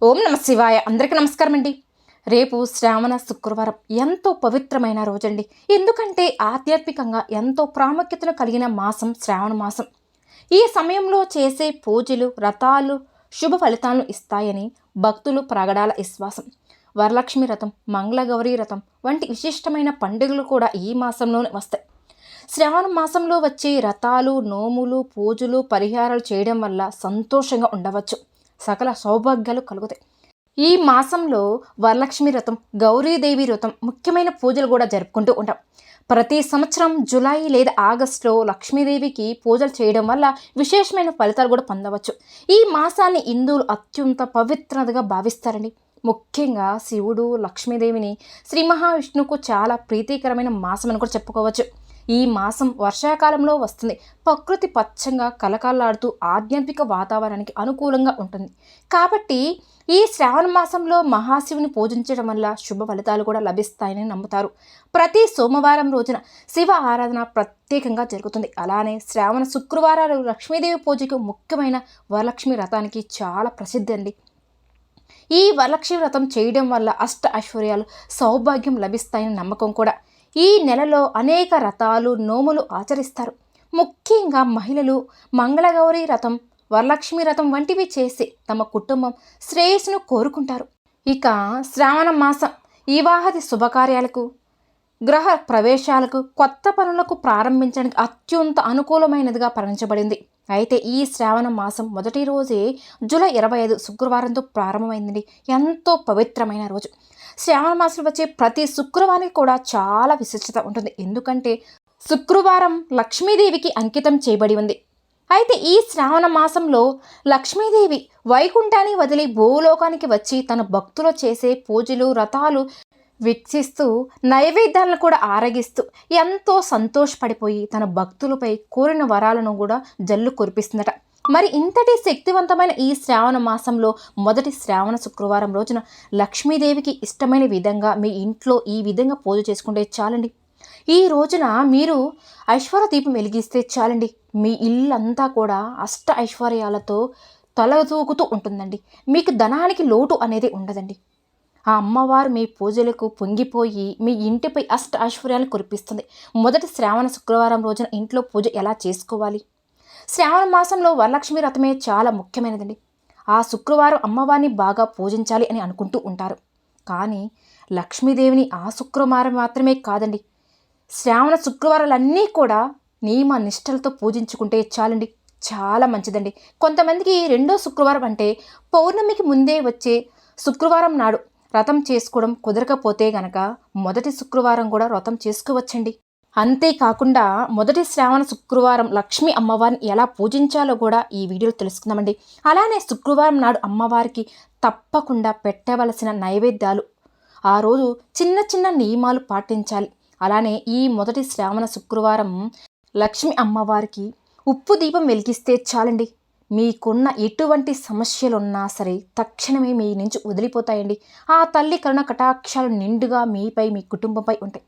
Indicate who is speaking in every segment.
Speaker 1: ఓం నమ శివాయ. అందరికీ నమస్కారం అండి. రేపు శ్రావణ శుక్రవారం ఎంతో పవిత్రమైన రోజండి. ఎందుకంటే ఆధ్యాత్మికంగా ఎంతో ప్రాముఖ్యతను కలిగిన మాసం శ్రావణ మాసం. ఈ సమయంలో చేసే పూజలు వ్రతాలు శుభ ఫలితాలను ఇస్తాయని భక్తులు ప్రగడాల విశ్వాసం. వరలక్ష్మి వ్రతం, మంగళగౌరి వ్రతం వంటి విశిష్టమైన పండుగలు కూడా ఈ మాసంలోనే వస్తాయి. శ్రావణ మాసంలో వచ్చే వ్రతాలు, నోములు, పూజలు, పరిహారాలు చేయడం వల్ల సంతోషంగా ఉండవచ్చు. సకల సౌభాగ్యాలు కలుగుతాయి. ఈ మాసంలో వరలక్ష్మి వ్రతం, గౌరీదేవి వ్రతం, ముఖ్యమైన పూజలు కూడా జరుపుకుంటూ ఉంటాం. ప్రతి సంవత్సరం జూలై లేదా ఆగస్టులో లక్ష్మీదేవికి పూజలు చేయడం వల్ల విశేషమైన ఫలితాలు కూడా పొందవచ్చు. ఈ మాసాన్ని హిందువులు అత్యంత పవిత్రతగా భావిస్తారండి. ముఖ్యంగా శివుడు, లక్ష్మీదేవిని, శ్రీ మహావిష్ణువుకు చాలా ప్రీతికరమైన మాసం అని కూడా చెప్పుకోవచ్చు. ఈ మాసం వర్షాకాలంలో వస్తుంది. ప్రకృతి పచ్చంగా కలకల్లాడుతూ ఆధ్యాత్మిక వాతావరణానికి అనుకూలంగా ఉంటుంది. కాబట్టి ఈ శ్రావణ మాసంలో మహాశివుని పూజించడం వల్ల శుభ ఫలితాలు కూడా లభిస్తాయని నమ్ముతారు. ప్రతి సోమవారం రోజున శివ ఆరాధన ప్రత్యేకంగా జరుగుతుంది. అలానే శ్రావణ శుక్రవారాలు లక్ష్మీదేవి పూజకు ముఖ్యమైన వరలక్ష్మి వ్రతానికి చాలా ప్రసిద్ధి అండి. ఈ వరలక్ష్మి వ్రతం చేయడం వల్ల అష్ట ఐశ్వర్యాలు, సౌభాగ్యం లభిస్తాయని నమ్మకం కూడా. ఈ నెలలో అనేక వ్రతాలు, నోములు ఆచరిస్తారు. ముఖ్యంగా మహిళలు మంగళగౌరి వ్రతం, వరలక్ష్మి వ్రతం వంటివి చేసి తమ కుటుంబం శ్రేయస్సును కోరుకుంటారు. ఇక శ్రావణ మాసం వివాహాది శుభకార్యాలకు, గృహ ప్రవేశాలకు, కొత్త పనులకు ప్రారంభించడానికి అత్యంత అనుకూలమైనదిగా పరిగణించబడింది. అయితే ఈ శ్రావణ మాసం మొదటి రోజే జూలై 25 శుక్రవారంతో ప్రారంభమైందండి. ఎంతో పవిత్రమైన రోజు. శ్రావణ మాసం వచ్చే ప్రతి శుక్రవారానికి కూడా చాలా విశిష్టత ఉంటుంది. ఎందుకంటే శుక్రవారం లక్ష్మీదేవికి అంకితం చేయబడి ఉంది. అయితే ఈ శ్రావణ మాసంలో లక్ష్మీదేవి వైకుంఠాన్ని వదిలి భూలోకానికి వచ్చి తన భక్తులు చేసే పూజలు, వ్రతాలు వీక్షిస్తూ నైవేద్యాలను కూడా ఆరగిస్తూ ఎంతో సంతోషపడిపోయి తన భక్తులపై కోరిన వరాలను కూడా జల్లు కురిపిస్తుందట. మరి ఇంతటి శక్తివంతమైన ఈ శ్రావణ మాసంలో మొదటి శ్రావణ శుక్రవారం రోజున లక్ష్మీదేవికి ఇష్టమైన విధంగా మీ ఇంట్లో ఈ విధంగా పూజ చేసుకుంటే చాలండి. ఈ రోజున మీరు ఐశ్వర్య దీపం వెలిగిస్తే చాలండి. మీ ఇల్లంతా కూడా అష్ట ఐశ్వర్యాలతో తలదూకుతూ ఉంటుందండి. మీకు ధనానికి లోటు అనేది ఉండదండి. ఆ అమ్మవారు మీ పూజలకు పొంగిపోయి మీ ఇంటిపై అష్ట ఐశ్వర్యాలు కురిపిస్తుంది. మొదటి శ్రావణ శుక్రవారం రోజున ఇంట్లో పూజ ఎలా చేసుకోవాలి? శ్రావణ మాసంలో వరలక్ష్మి వ్రతమే చాలా ముఖ్యమైనదండి. ఆ శుక్రవారం అమ్మవారిని బాగా పూజించాలి అని అనుకుంటూ ఉంటారు. కానీ లక్ష్మీదేవిని ఆ శుక్రవారం మాత్రమే కాదండి, శ్రావణ శుక్రవారాలన్నీ కూడా నియమ నిష్టలతో పూజించుకుంటే చాలండి, చాలా మంచిదండి. కొంతమందికి రెండో శుక్రవారం అంటే పౌర్ణమికి ముందే వచ్చే శుక్రవారం నాడు వ్రతం చేసుకోవడం కుదరకపోతే గనక మొదటి శుక్రవారం కూడా వ్రతం చేసుకోవచ్చండి. అంతేకాకుండా మొదటి శ్రావణ శుక్రవారం లక్ష్మీ అమ్మవారిని ఎలా పూజించాలో కూడా ఈ వీడియోలో తెలుసుకుందామండి. అలానే శుక్రవారం నాడు అమ్మవారికి తప్పకుండా పెట్టవలసిన నైవేద్యాలు, ఆ రోజు చిన్న చిన్న నియమాలు పాటించాలి. అలానే ఈ మొదటి శ్రావణ శుక్రవారం లక్ష్మీ అమ్మవారికి ఉప్పు దీపం వెలిగిస్తే చాలండి. మీకున్న ఎటువంటి సమస్యలున్నా సరే తక్షణమే మీ నుంచి వదిలిపోతాయండి. ఆ తల్లి కరుణ కటాక్షాలు నిండుగా మీపై, మీ కుటుంబంపై ఉంటాయి.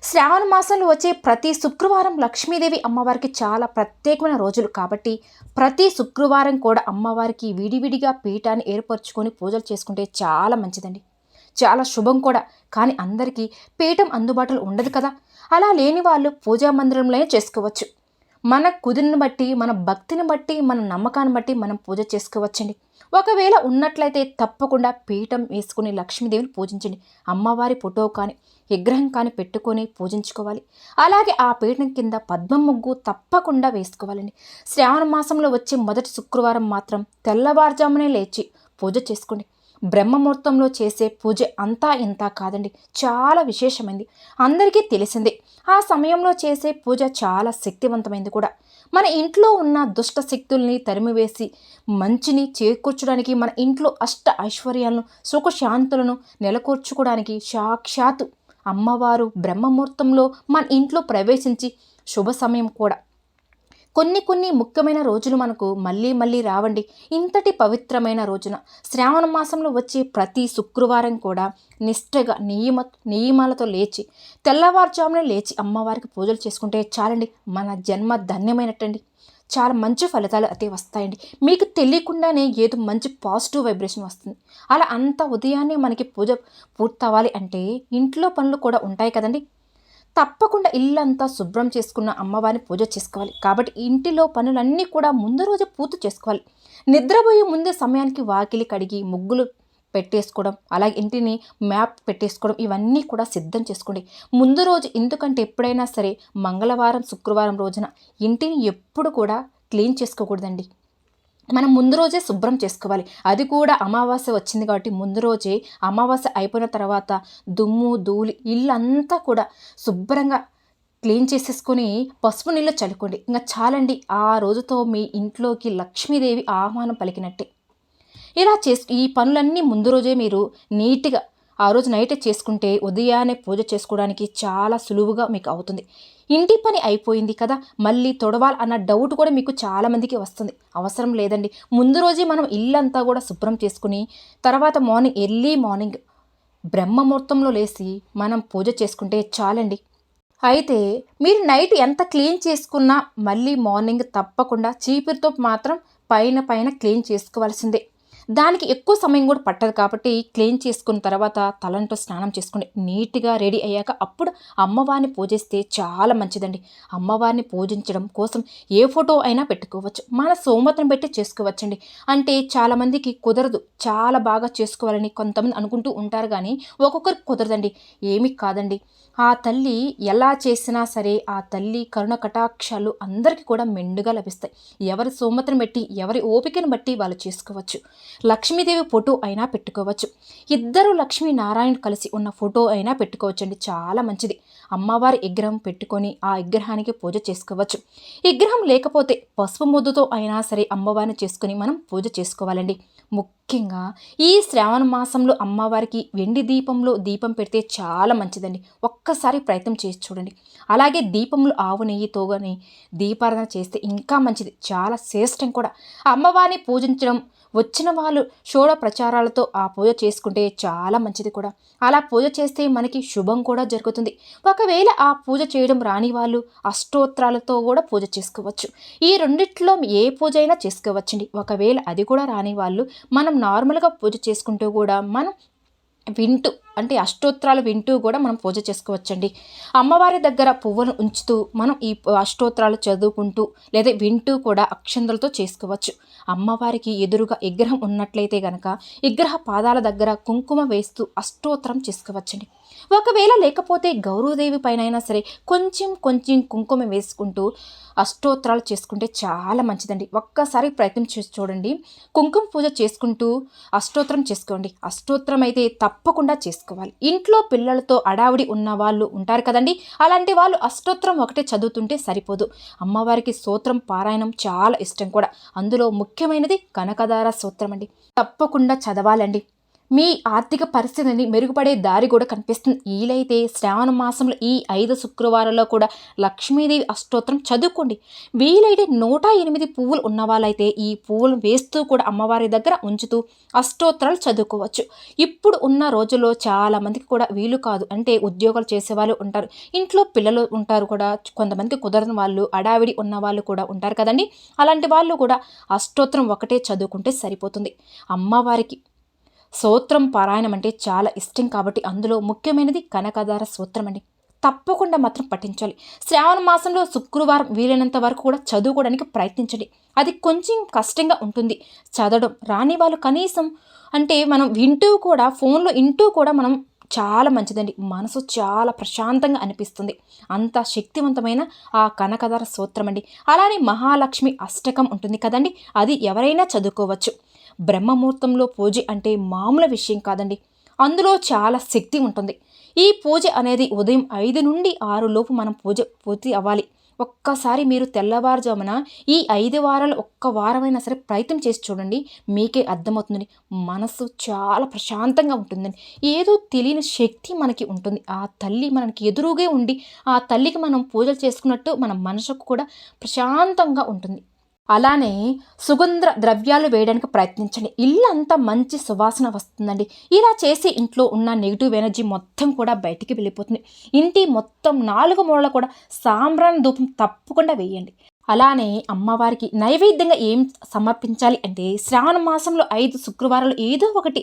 Speaker 1: శ్రావణ మాసంలో వచ్చే ప్రతి శుక్రవారం లక్ష్మీదేవి అమ్మవారికి చాలా ప్రత్యేకమైన రోజులు కాబట్టి ప్రతి శుక్రవారం కూడా అమ్మవారికి విడివిడిగా పీఠాన్ని ఏర్పరచుకొని పూజలు చేసుకుంటే చాలా మంచిదండి, చాలా శుభం కూడా. కానీ అందరికీ పీఠం అందుబాటులో ఉండదు కదా. అలా లేని వాళ్ళు పూజా మందిరంలోనే చేసుకోవచ్చు. మన కుదిరిని బట్టి, మన భక్తిని బట్టి, మన నమ్మకాన్ని బట్టి మనం పూజ చేసుకోవచ్చండి. ఒకవేళ ఉన్నట్లయితే తప్పకుండా పీఠం వేసుకుని లక్ష్మీదేవిని పూజించండి. అమ్మవారి ఫోటో కానీ విగ్రహం కానీ పెట్టుకొని పూజించుకోవాలి. అలాగే ఆ పీఠం కింద పద్మం ముగ్గు తప్పకుండా వేసుకోవాలండి. శ్రావణ మాసంలో వచ్చే మొదటి శుక్రవారం మాత్రం తెల్లవారుజామునే లేచి పూజ చేసుకోండి. బ్రహ్మముహూర్తంలో చేసే పూజ అంతా ఇంతా కాదండి, చాలా విశేషమైంది, అందరికీ తెలిసిందే. ఆ సమయంలో చేసే పూజ చాలా శక్తివంతమైంది కూడా. మన ఇంట్లో ఉన్న దుష్ట శక్తుల్ని తరిమివేసి మంచిని చేకూర్చడానికి, మన ఇంట్లో అష్ట ఐశ్వర్యాలను, సుఖశాంతులను నెలకూర్చుకోవడానికి సాక్షాత్తు అమ్మవారు బ్రహ్మముహూర్తంలో మన ఇంట్లో ప్రవేశించి శుభ సమయం కూడా. కొన్ని ముఖ్యమైన రోజులు మనకు మళ్ళీ మళ్ళీ రావండి. ఇంతటి పవిత్రమైన రోజున శ్రావణ మాసంలో వచ్చే ప్రతి శుక్రవారం కూడా నిష్టగా నియమాలతో లేచి తెల్లవారుజామునే లేచి అమ్మవారికి పూజలు చేసుకుంటే చాలండి, మన జన్మ ధన్యమైనట్టండి. చాలా మంచి ఫలితాలు అయితే వస్తాయండి. మీకు తెలియకుండానే ఏదో మంచి పాజిటివ్ వైబ్రేషన్ వస్తుంది. అలా అంత ఉదయాన్నే మనకి పూజ పూర్తవ్వాలి అంటే ఇంట్లో పనులు కూడా ఉంటాయి కదండి. తప్పకుండా ఇల్లంతా శుభ్రం చేసుకున్న అమ్మవారిని పూజ చేసుకోవాలి. కాబట్టి ఇంటిలో పనులన్నీ కూడా ముందు రోజే పూర్తి చేసుకోవాలి. నిద్రపోయే ముందే సమయానికి వాకిలి కడిగి ముగ్గులు పెట్టేసుకోవడం, అలాగే ఇంటిని మ్యాప్ పెట్టేసుకోవడం, ఇవన్నీ కూడా సిద్ధం చేసుకోండి ముందు రోజు. ఎందుకంటే ఎప్పుడైనా సరే మంగళవారం, శుక్రవారం రోజున ఇంటిని ఎప్పుడు కూడా క్లీన్ చేసుకోకూడదండి. మనం ముందు రోజే శుభ్రం చేసుకోవాలి. అది కూడా అమావాస్య వచ్చింది కాబట్టి ముందు రోజే, అమావాస్య అయిపోయిన తర్వాత దుమ్ము ధూళి ఇల్లంతా కూడా శుభ్రంగా క్లీన్ చేసేసుకొని పసుపు నీళ్ళు చల్లుకోండి. ఇంకా చాలండి, ఆ రోజుతో మీ ఇంట్లోకి లక్ష్మీదేవి ఆహ్వానం పలికినట్టే. ఇలా ఈ పనులన్నీ ముందు రోజే మీరు నీట్గా ఆ రోజు నైట్ చేసుకుంటే ఉదయాన్నే పూజ చేసుకోవడానికి చాలా సులువుగా మీకు అవుతుంది. ఇంటి పని అయిపోయింది కదా, మళ్ళీ తొడవాలి అన్న డౌట్ కూడా మీకు చాలామందికి వస్తుంది. అవసరం లేదండి, ముందు రోజే మనం ఇల్లంతా కూడా శుభ్రం చేసుకుని తర్వాత ఎర్లీ మార్నింగ్ బ్రహ్మముహూర్తంలో లేచి మనం పూజ చేసుకుంటే చాలండి. అయితే మీరు నైట్ ఎంత క్లీన్ చేసుకున్నా మళ్ళీ మార్నింగ్ తప్పకుండా చీపురుతో మాత్రం పైన పైన క్లీన్ చేసుకోవాల్సిందే. దానికి ఎక్కువ సమయం కూడా పట్టదు కాబట్టి క్లీన్ చేసుకున్న తర్వాత తలంటూ స్నానం చేసుకోండి. నీట్గా రెడీ అయ్యాక అప్పుడు అమ్మవారిని పూజిస్తే చాలా మంచిదండి. అమ్మవారిని పూజించడం కోసం ఏ ఫోటో అయినా పెట్టుకోవచ్చు, మన స్తోమతను పెట్టి చేసుకోవచ్చండి. అంటే చాలామందికి కుదరదు, చాలా బాగా చేసుకోవాలని కొంతమంది అనుకుంటూ ఉంటారు, కానీ ఒక్కొక్కరికి కుదరదండి. ఏమీ కాదండి, ఆ తల్లి ఎలా చేసినా సరే ఆ తల్లి కరుణ కటాక్షాలు అందరికీ కూడా మెండుగా లభిస్తాయి. ఎవరి స్తోమతను బట్టి, ఎవరి ఓపికను బట్టి వాళ్ళు చేసుకోవచ్చు. లక్ష్మీదేవి ఫోటో అయినా పెట్టుకోవచ్చు, ఇద్దరు లక్ష్మీనారాయణ కలిసి ఉన్న ఫోటో అయినా పెట్టుకోవచ్చండి, చాలా మంచిది. అమ్మవారి విగ్రహం పెట్టుకొని ఆ విగ్రహానికి పూజ చేసుకోవచ్చు. విగ్రహం లేకపోతే పసుపు ముద్దతో అయినా సరే అమ్మవారిని చేసుకుని మనం పూజ చేసుకోవాలండి. ముఖ్యంగా ఈ శ్రావణ మాసంలో అమ్మవారికి వెండి దీపంలో దీపం పెడితే చాలా మంచిదండి. ఒక్కసారి ప్రయత్నం చేసి చూడండి. అలాగే దీపంలో ఆవు నెయ్యితో కానీ దీపారాధన చేస్తే ఇంకా మంచిది, చాలా శ్రేష్టం కూడా. అమ్మవారిని పూజించడం వచ్చిన వాళ్ళు షోడ ప్రచారాలతో ఆ పూజ చేసుకుంటే చాలా మంచిది కూడా. అలా పూజ చేస్తే మనకి శుభం కూడా జరుగుతుంది. ఒకవేళ ఆ పూజ చేయడం రాని వాళ్ళు అష్టోత్తరాలతో కూడా పూజ చేసుకోవచ్చు. ఈ రెండిట్లో ఏ పూజ అయినా చేసుకోవచ్చండి. ఒకవేళ అది కూడా రాని వాళ్ళు మనం నార్మల్గా పూజ చేసుకుంటూ కూడా మనం వింటూ, అంటే అష్టోత్తరాలు వింటూ కూడా మనం పూజ చేసుకోవచ్చండి. అమ్మవారి దగ్గర పువ్వును ఉంచుతూ మనం ఈ అష్టోత్తరాలు చదువుకుంటూ లేదా వింటూ కూడా అక్షంతలతో చేసుకోవచ్చు. అమ్మవారికి ఎదురుగా విగ్రహం ఉన్నట్లయితే గనక విగ్రహ పాదాల దగ్గర కుంకుమ వేస్తూ అష్టోత్తరం చేసుకోవచ్చండి. ఒకవేళ లేకపోతే గౌరీదేవి పైన అయినా సరే కొంచెం కొంచెం కుంకుమ వేసుకుంటూ అష్టోత్తరాలు చేసుకుంటే చాలా మంచిదండి. ఒక్కసారి ప్రయత్నం చేసి చూడండి. కుంకుమ పూజ చేసుకుంటూ అష్టోత్తరం చేసుకోండి. అష్టోత్తరం అయితే తప్పకుండా చేసుకోవాలి. ఇంట్లో పిల్లలతో అడావిడి ఉన్న వాళ్ళు ఉంటారు కదండి, అలాంటి వాళ్ళు అష్టోత్తరం ఒకటే చదువుతుంటే సరిపోదు. అమ్మవారికి స్తోత్రం పారాయణం చాలా ఇష్టం కూడా. అందులో ముఖ్యమైనది కనకదార స్తోత్రం అండి, తప్పకుండా చదవాలండి. మీ ఆర్థిక పరిస్థితిని మెరుగుపడే దారి కూడా కనిపిస్తుంది. వీలైతే శ్రావణ మాసంలో ఈ 5 శుక్రవారాల్లో కూడా లక్ష్మీదేవి అష్టోత్తరం చదువుకోండి. వీలైతే 108 పువ్వులు ఉన్న వాళ్ళైతే ఈ పువ్వులు వేస్తూ కూడా అమ్మవారి దగ్గర ఉంచుతూ అష్టోత్తరాలు చదువుకోవచ్చు. ఇప్పుడు ఉన్న రోజుల్లో చాలామందికి కూడా వీలు కాదు, అంటే ఉద్యోగాలు చేసేవాళ్ళు ఉంటారు, ఇంట్లో పిల్లలు ఉంటారు కూడా, కొంతమందికి కుదరని వాళ్ళు అడావిడి ఉన్న వాళ్ళు కూడా ఉంటారు కదండి. అలాంటి వాళ్ళు కూడా అష్టోత్తరం ఒకటే చదువుకుంటే సరిపోతుంది. అమ్మవారికి స్తోత్రం పారాయణం అంటే చాలా ఇష్టం కాబట్టి అందులో ముఖ్యమైనది కనకదార స్తోత్రం అండి. తప్పకుండా మాత్రం పఠించాలి. శ్రావణ మాసంలో శుక్రవారం వీలైనంత వరకు కూడా చదువుకోవడానికి ప్రయత్నించండి. అది కొంచెం కష్టంగా ఉంటుంది చదవడం రాని వాళ్ళు, కనీసం అంటే మనం వింటూ కూడా ఫోన్లో వింటూ కూడా మనం చాలా మంచిదండి. మనసు చాలా ప్రశాంతంగా అనిపిస్తుంది. అంత శక్తివంతమైన ఆ కనకదార స్తోత్రం అండి. అలానే మహాలక్ష్మి అష్టకం ఉంటుంది కదండి, అది ఎవరైనా చదువుకోవచ్చు. బ్రహ్మముహూర్తంలో పూజ అంటే మామూలు విషయం కాదండి, అందులో చాలా శక్తి ఉంటుంది. ఈ పూజ అనేది ఉదయం 5 నుండి 6 లోపు మనం పూజ పూర్తి అవ్వాలి. ఒక్కసారి మీరు తెల్లవారుజామున ఈ 5 వారాలు ఒక్క వారమైనా సరే ప్రయత్నం చేసి చూడండి, మీకే అర్థమవుతుందండి. మనసు చాలా ప్రశాంతంగా ఉంటుందండి. ఏదో తెలియని శక్తి మనకి ఉంటుంది. ఆ తల్లి మనకి ఎదురుగా ఉండి ఆ తల్లికి మనం పూజలు చేసుకున్నట్టు మన మనసుకు కూడా ప్రశాంతంగా ఉంటుంది. అలానే సుగంధ ద్రవ్యాలు వేయడానికి ప్రయత్నించండి. ఇల్లంతా మంచి సువాసన వస్తుందండి. ఇలా చేసి ఇంట్లో ఉన్న నెగిటివ్ ఎనర్జీ మొత్తం కూడా బయటికి వెళ్ళిపోతుంది. ఇంటి మొత్తం 4 మూలల కూడా సాంబ్రాణి ధూపం తప్పకుండా వేయండి. అలానే అమ్మవారికి నైవేద్యంగా ఏం సమర్పించాలి అంటే శ్రావణ మాసంలో 5 శుక్రవారాలు ఏదో ఒకటి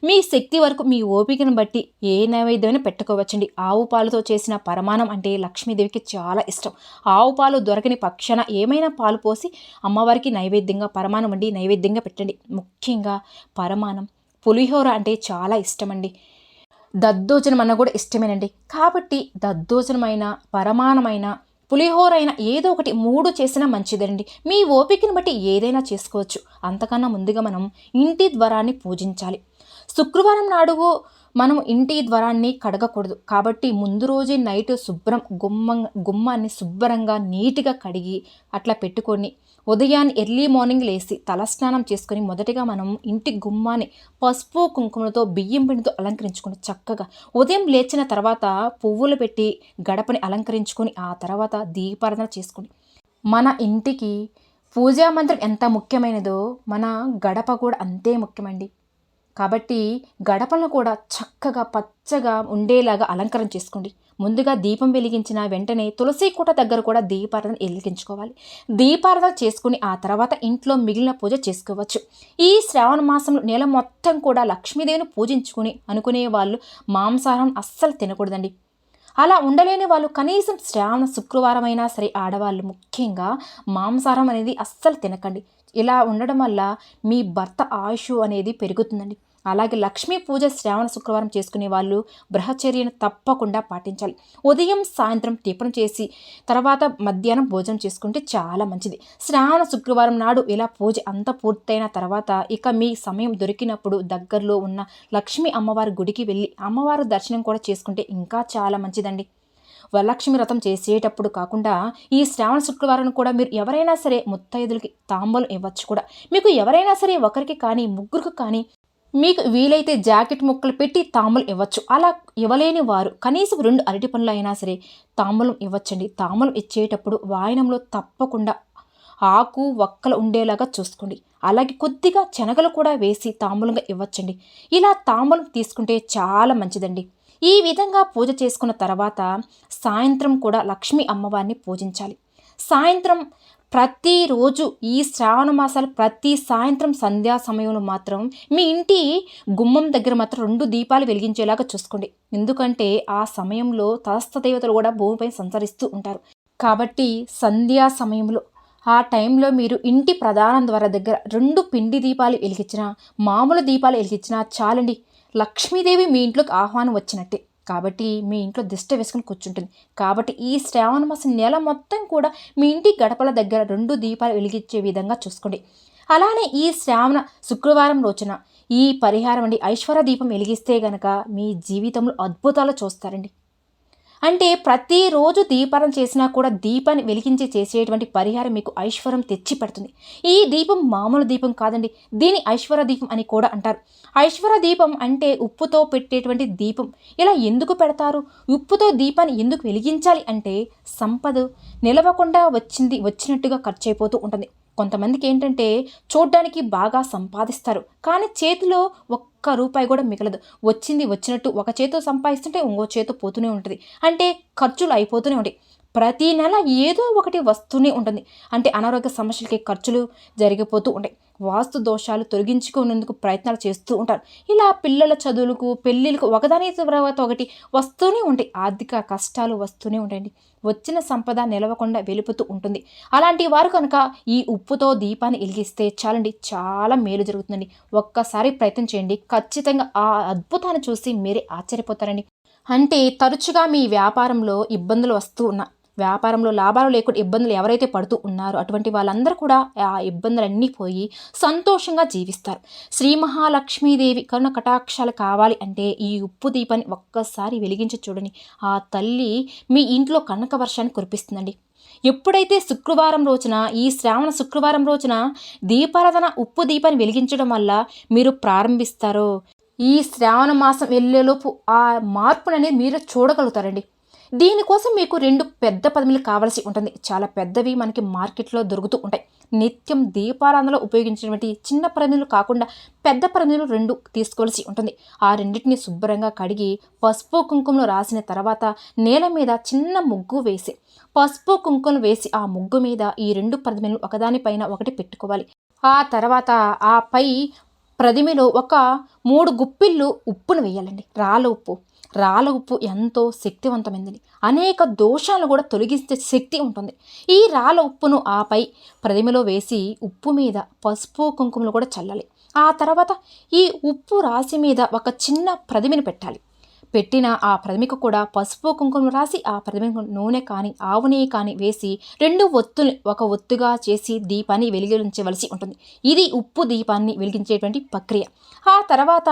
Speaker 1: మీ శక్తి వరకు మీ ఓపికను బట్టి ఏ నైవేద్యమైనా పెట్టుకోవచ్చండి. ఆవు పాలతో చేసిన పరమాన్నం అంటే లక్ష్మీదేవికి చాలా ఇష్టం. ఆవు పాలు దొరకని పక్షాన ఏమైనా పాలు పోసి అమ్మవారికి నైవేద్యంగా పరమాన్నం వండి నైవేద్యంగా పెట్టండి. ముఖ్యంగా పరమాన్నం పులిహోర అంటే చాలా ఇష్టమండి. దద్దోజనం అన్న కూడా ఇష్టమేనండి. కాబట్టి దద్దోజనమైన పరమాన్నమైన పులిహోర అయినా ఏదో ఒకటి 3 చేసినా మంచిదండి. మీ ఓపికను బట్టి ఏదైనా చేసుకోవచ్చు. అంతకన్నా ముందుగా మనం ఇంటి ద్వారాన్ని పూజించాలి. శుక్రవారం నాడు మనం ఇంటి ద్వారాన్ని కడగకూడదు. కాబట్టి ముందు రోజే నైట్ శుభ్రం గుమ్మాన్ని శుభ్రంగా నీట్గా కడిగి అట్లా పెట్టుకొని ఉదయాన్నే ఎర్లీ మార్నింగ్ లేచి తలస్నానం చేసుకొని మొదటిగా మనం ఇంటి గుమ్మాన్ని పసుపు కుంకుమలతో బియ్యం పిండితో అలంకరించుకొని చక్కగా ఉదయం లేచిన తర్వాత పువ్వులు పెట్టి గడపని అలంకరించుకొని ఆ తర్వాత దీపారాధన చేసుకొని మన ఇంటికి పూజా మంత్రం ఎంత ముఖ్యమైనదో మన గడప కూడా అంతే ముఖ్యమండి. కాబట్టి గడపలను కూడా చక్కగా పచ్చగా ఉండేలాగా అలంకరణ చేసుకోండి. ముందుగా దీపం వెలిగించిన వెంటనే తులసి కోట దగ్గర కూడా దీపారాధన వెలిగించుకోవాలి. దీపారాధన చేసుకుని ఆ తర్వాత ఇంట్లో మిగిలిన పూజ చేసుకోవచ్చు. ఈ శ్రావణ మాసంలో నెల మొత్తం కూడా లక్ష్మీదేవిని పూజించుకుని అనుకునే వాళ్ళు మాంసాహారం అస్సలు తినకూడదండి. అలా ఉండలేని వాళ్ళు కనీసం శ్రావణ శుక్రవారం అయినా సరే ఆడవాళ్ళు ముఖ్యంగా మాంసాహారం అనేది అస్సలు తినకండి. ఇలా ఉండడం వల్ల మీ భర్త ఆయుష్ అనేది పెరుగుతుందండి. అలాగే లక్ష్మీ పూజ శ్రావణ శుక్రవారం చేసుకునే వాళ్ళు బ్రహ్మచర్యను తప్పకుండా పాటించాలి. ఉదయం సాయంత్రం టిఫిన్ చేసి తర్వాత మధ్యాహ్నం భోజనం చేసుకుంటే చాలా మంచిది. శ్రావణ శుక్రవారం నాడు ఇలా పూజ అంతా పూర్తయిన తర్వాత ఇక మీ సమయం దొరికినప్పుడు దగ్గరలో ఉన్న లక్ష్మీ అమ్మవారి గుడికి వెళ్ళి అమ్మవారి దర్శనం కూడా చేసుకుంటే ఇంకా చాలా మంచిదండి. వరలక్ష్మి వ్రతం చేసేటప్పుడు కాకుండా ఈ శ్రావణ శుక్రవారం కూడా మీరు ఎవరైనా సరే ముత్తైదులకి తాంబూలం ఇవ్వచ్చు కూడా. మీకు ఎవరైనా సరే ఒకరికి కానీ ముగ్గురికి కానీ మీకు వీలైతే జాకెట్ ముక్కలు పెట్టి తాంబూలం ఇవ్వచ్చు. అలా ఇవ్వలేని వారు కనీసం 2 అరటి పండ్లు అయినా సరే తాంబూలం ఇవ్వచ్చండి. తాంబూలం ఇచ్చేటప్పుడు వాయనంలో తప్పకుండా ఆకు వక్కలు ఉండేలాగా చూసుకోండి. అలాగే కొద్దిగా శనగలు కూడా వేసి తాంబూలంగా ఇవ్వచ్చండి. ఇలా తాంబూలం తీసుకుంటే చాలా మంచిదండి. ఈ విధంగా పూజ చేసుకున్న తర్వాత సాయంత్రం కూడా లక్ష్మీ అమ్మవారిని పూజించాలి. సాయంత్రం ప్రతిరోజు ఈ శ్రావణ మాసాలు ప్రతి సాయంత్రం సంధ్యా సమయంలో మాత్రం మీ ఇంటి గుమ్మం దగ్గర మాత్రం 2 దీపాలు వెలిగించేలాగా చూసుకోండి. ఎందుకంటే ఆ సమయంలో తటస్థ దేవతలు కూడా భూమిపై సంచరిస్తూ ఉంటారు. కాబట్టి సంధ్యా సమయంలో ఆ టైంలో మీరు ఇంటి ప్రధాన ద్వార దగ్గర 2 పిండి దీపాలు వెలిగించినా మామూలు దీపాలు వెలిగించినా చాలండి. లక్ష్మీదేవి మీ ఇంట్లోకి ఆహ్వానం వచ్చినట్టే. కాబట్టి మీ ఇంట్లో దిష్టి వేసుకుని కూర్చుంటుంది. కాబట్టి ఈ శ్రావణ మాసం నెల మొత్తం కూడా మీ ఇంటి గడపల దగ్గర 2 దీపాలు వెలిగించే విధంగా చూసుకోండి. అలానే ఈ శ్రావణ శుక్రవారం రోజున ఈ పరిహారం అండి ఐశ్వర్య దీపం వెలిగిస్తే గనక మీ జీవితంలో అద్భుతాలు చూస్తారండి. అంటే ప్రతిరోజు దీపారం చేసినా కూడా దీపాన్ని వెలిగించి చేసేటువంటి పరిహారం మీకు ఐశ్వర్యం తెచ్చి పెడుతుంది. ఈ దీపం మామూలు దీపం కాదండి. దీని ఐశ్వర్య దీపం అని కూడా అంటారు. ఐశ్వర్య దీపం అంటే ఉప్పుతో పెట్టేటువంటి దీపం. ఇలా ఎందుకు పెడతారు? ఉప్పుతో దీపాన్ని ఎందుకు వెలిగించాలి అంటే సంపద నిలవకుండా వచ్చినట్టుగా ఖర్చు అయిపోతూ ఉంటుంది. కొంతమందికి ఏంటంటే చూడ్డానికి బాగా సంపాదిస్తారు కానీ చేతిలో ఒక్క రూపాయి కూడా మిగలదు. వచ్చింది వచ్చినట్టు ఒక చేతితో సంపాదిస్తుంటే ఇంకో చేతితో పోతూనే ఉంటుంది. అంటే ఖర్చులు అయిపోతూనే ఉంటాయి. ప్రతి నెల ఏదో ఒకటి వస్తూనే ఉంటుంది. అంటే అనారోగ్య సమస్యలకి ఖర్చులు జరిగిపోతూ ఉంటాయి. వాస్తు దోషాలు తొలగించుకునేందుకు ప్రయత్నాలు చేస్తూ ఉంటారు. ఇలా పిల్లల చదువులకు పెళ్ళిళ్ళకు ఒకదాని తర్వాత ఒకటి వస్తూనే ఉంటాయి. ఆర్థిక కష్టాలు వస్తూనే ఉంటాయండి. వచ్చిన సంపద నిలవకుండా వెలుపుతూ ఉంటుంది. అలాంటి వారు కనుక ఈ ఉప్పుతో దీపాన్ని వెలిగిస్తే చాలండి, చాలా మేలు జరుగుతుందండి. ఒక్కసారి ప్రయత్నం చేయండి. ఖచ్చితంగా ఆ అద్భుతాన్ని చూసి మీరే ఆశ్చర్యపోతారండి. అంటే తరచుగా మీ వ్యాపారంలో ఇబ్బందులు వస్తూ ఉన్నా వ్యాపారంలో లాభాలు లేకుండా ఇబ్బందులు ఎవరైతే పడుతూ ఉన్నారో అటువంటి వాళ్ళందరూ కూడా ఆ ఇబ్బందులన్నీ పోయి సంతోషంగా జీవిస్తారు. శ్రీ మహాలక్ష్మీదేవి కరుణ కటాక్షాలు కావాలి అంటే ఈ ఉప్పు దీపాన్ని ఒక్కసారి వెలిగించి చూడండి. ఆ తల్లి మీ ఇంట్లో కనక వర్షాన్ని కురిపిస్తుందండి. ఎప్పుడైతే శుక్రవారం రోజున ఈ శ్రావణ శుక్రవారం రోజున దీపారాధన ఉప్పు దీపాన్ని వెలిగించడం వల్ల మీరు ప్రారంభిస్తారో ఈ శ్రావణ మాసం వెళ్ళేలోపు ఆ మార్పుననేది మీరు చూడగలుగుతారండి. దీనికోసం మీకు 2 పెద్ద ప్రమిదలు కావాల్సి ఉంటుంది. చాలా పెద్దవి మనకి మార్కెట్లో దొరుకుతూ ఉంటాయి. నిత్యం దీపారాధనలో ఉపయోగించినటువంటి చిన్న ప్రమిదలు కాకుండా పెద్ద ప్రమిదలు 2 తీసుకోవాల్సి ఉంటుంది. ఆ రెండింటిని శుభ్రంగా కడిగి పసుపు కుంకుమలు రాసిన తర్వాత నేల మీద చిన్న ముగ్గు వేసి పసుపు కుంకుమలు వేసి ఆ ముగ్గు మీద ఈ 2 ప్రమిదలు ఒకదానిపైన ఒకటి పెట్టుకోవాలి. ఆ తర్వాత ఆ పై ప్రమిదలో ఒక 3 గుప్పిళ్ళు ఉప్పును వేయాలండి. రాళ్ళ ఉప్పు ఎంతో శక్తివంతమైనది. అనేక దోషాలను కూడా తొలగించే శక్తి ఉంటుంది. ఈ రాళ్ళ ఉప్పును ఆపై ప్రమిదలో వేసి ఉప్పు మీద పసుపు కుంకుమలు కూడా చల్లాలి. ఆ తర్వాత ఈ ఉప్పు రాశి మీద ఒక చిన్న ప్రమిదను పెట్టాలి. పెట్టిన ఆ ప్రమిదకు కూడా పసుపు కుంకుమ రాసి ఆ ప్రమిదకు నూనె కానీ ఆవు నెయ్యి కానీ వేసి 2 ఒత్తులు ఒక ఒత్తుగా చేసి దీపాన్ని వెలిగించవలసి ఉంటుంది. ఇది ఉప్పు దీపాన్ని వెలిగించేటువంటి ప్రక్రియ. ఆ తర్వాత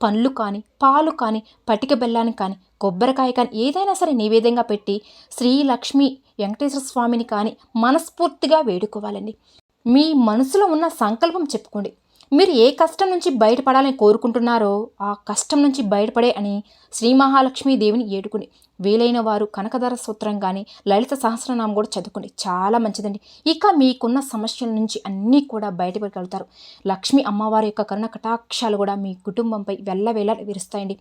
Speaker 1: పండ్లు కానీ పాలు కానీ పటిక బెల్లాన్ని కానీ కొబ్బరికాయ కానీ ఏదైనా సరే నైవేద్యంగా పెట్టి శ్రీ లక్ష్మీ వెంకటేశ్వర స్వామిని కానీ మనస్ఫూర్తిగా వేడుకోవాలండి. మీ మనసులో ఉన్న సంకల్పం చెప్పుకోండి. మీరు ఏ కష్టం నుంచి బయటపడాలని కోరుకుంటున్నారో ఆ కష్టం నుంచి బయటపడే అని శ్రీ మహాలక్ష్మీ దేవిని ఏడుకుని వీలైన వారు కనకధర సూత్రం కానీ లలిత సహస్రనామం కూడా చదువుకోండి. చాలా మంచిదండి. ఇక మీకున్న సమస్యల నుంచి అన్నీ కూడా బయటపడగలుగుతారు. లక్ష్మీ అమ్మవారి యొక్క కరుణ కటాక్షాలు కూడా మీ కుటుంబంపై వెళ్ళవేళ విరుస్తాయండి.